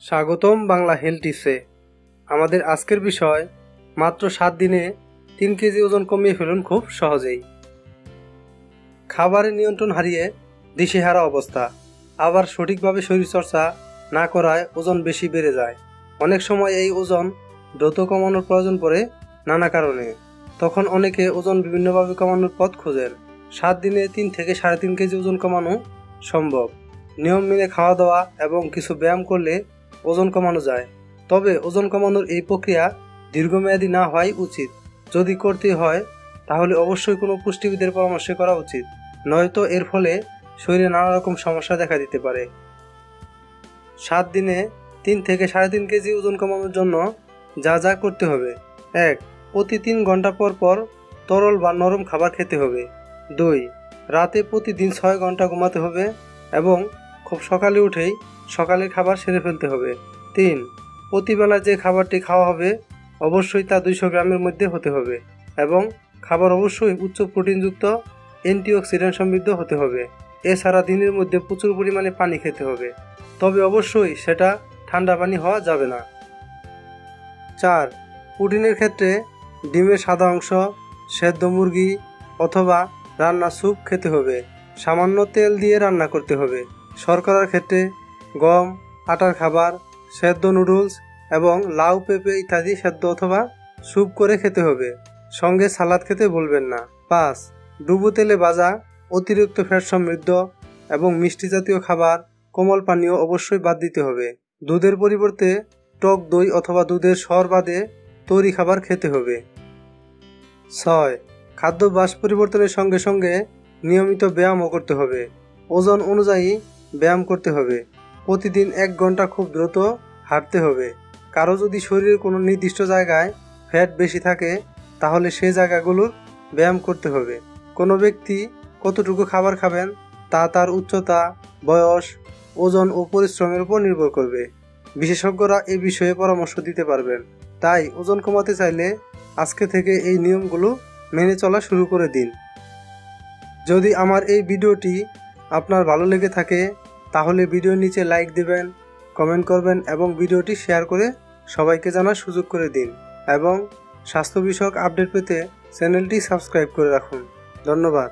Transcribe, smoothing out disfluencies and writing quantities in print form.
স্বাগতম বাংলা হেলথ টিপসে। আমাদের আজকের বিষয়, মাত্র 7 দিনে 3 কেজি ওজন কমিয়ে ফেলুন খুব সহজেই। খাবারের নিয়ন্ত্রণ হারিয়ে দিশেহারা অবস্থা, আবার সঠিকভাবে শরীরচর্চা না করায় ওজন বেশি বেড়ে যায়। অনেক সময় এই ওজন দ্রুত কমানোর প্রয়োজন পড়ে নানা কারণে। তখন অনেকে ওজন বিভিন্নভাবে কমানোর পথ খোঁজেন। 7 দিনে 3 থেকে 3.5 কেজি ওজন কমানো সম্ভব। নিয়ম মেনে খাওয়া দাওয়া এবং কিছু ব্যায়াম করলে ওজন কমানো যায়। তবে ওজন কমানোর এই প্রক্রিয়া দীর্ঘমেয়াদী না হওয়াই উচিত। যদি করতে হয় তাহলে অবশ্যই কোনো পুষ্টিবিদের পরামর্শ করা উচিত, নয়তো এর ফলে শরীরে নানা রকম সমস্যা দেখা দিতে পারে। 7 দিনে 3 থেকে 3.5 কেজি ওজন কমানোর জন্য যা যা করতে হবে: 1. প্রতি 3 ঘন্টা পর পর তরল বা নরম খাবার খেতে হবে। 2. রাতে প্রতিদিন 6 ঘন্টা ঘুমাতে হবে এবং খুব সকালে উঠেই সকালের খাবার সেরে ফেলতে হবে। 3. প্রতিবেলা যে খাবারটি খাওয়া হবে অবশ্যই তা 200 গ্রামের মধ্যে হতে হবে এবং খাবার অবশ্যই উচ্চ প্রোটিনযুক্ত, অ্যান্টিঅক্সিডেন্ট সমৃদ্ধ হতে হবে। এছাড়া দিনের মধ্যে প্রচুর পরিমাণে পানি খেতে হবে, তবে অবশ্যই সেটা ঠান্ডা পানি হওয়া যাবে না। 4. প্রোটিনের ক্ষেত্রে ডিমের সাদা অংশ, সেদ্ধ মুরগি অথবা রান্না স্যুপ খেতে হবে। সামান্য তেল দিয়ে রান্না করতে হবে। শর্করার ক্ষেত্রে গম, আটার খাবার, সেদ্ধ নুডলস এবং লাউ, পেঁপে ইত্যাদি সেদ্ধ অথবা স্যুপ করে খেতে হবে। সঙ্গে সালাদ খেতে ভুলবেন না। 5. ডুবো তেলে ভাজা, অতিরিক্ত ফ্যাট সমৃদ্ধ এবং মিষ্টি জাতীয় খাবার, কোমল পানীয় অবশ্যই বাদ দিতে হবে। দুধের পরিবর্তে টক দই অথবা দুধের সর বাদে তৈরি খাবার খেতে হবে। 6. খাদ্যাভ্যাস পরিবর্তনের সঙ্গে সঙ্গে নিয়মিত ব্যায়ামও করতে হবে। ওজন অনুযায়ী ব্যায়াম করতে হবে। প্রতিদিন 1 ঘন্টা খুব দ্রুত হাঁটতে হবে। কারো যদি শরীরের কোনো নির্দিষ্ট জায়গায় ফ্যাট বেশি থাকে তাহলে সেই জায়গাগুলোর ব্যায়াম করতে হবে। কোনো ব্যক্তি কতটুকু খাবার খাবেন তা তার উচ্চতা, বয়স, ওজন ও পরিশ্রমের উপর নির্ভর করবে। বিশেষজ্ঞরা এ বিষয়ে পরামর্শ দিতে পারবেন। তাই ওজন কমাতে চাইলে আজকে থেকে এই নিয়মগুলো মেনে চলা শুরু করে দিন। যদি আমার এই ভিডিওটি আপনার ভালো লেগে থাকে তাহলে ভিডিওর নিচে লাইক দিবেন, কমেন্ট করবেন এবং ভিডিওটি শেয়ার করে সবাইকে জানার সুযোগ করে দিন এবং স্বাস্থ্য বিষয়ক আপডেট পেতে চ্যানেলটি সাবস্ক্রাইব করে রাখুন। ধন্যবাদ।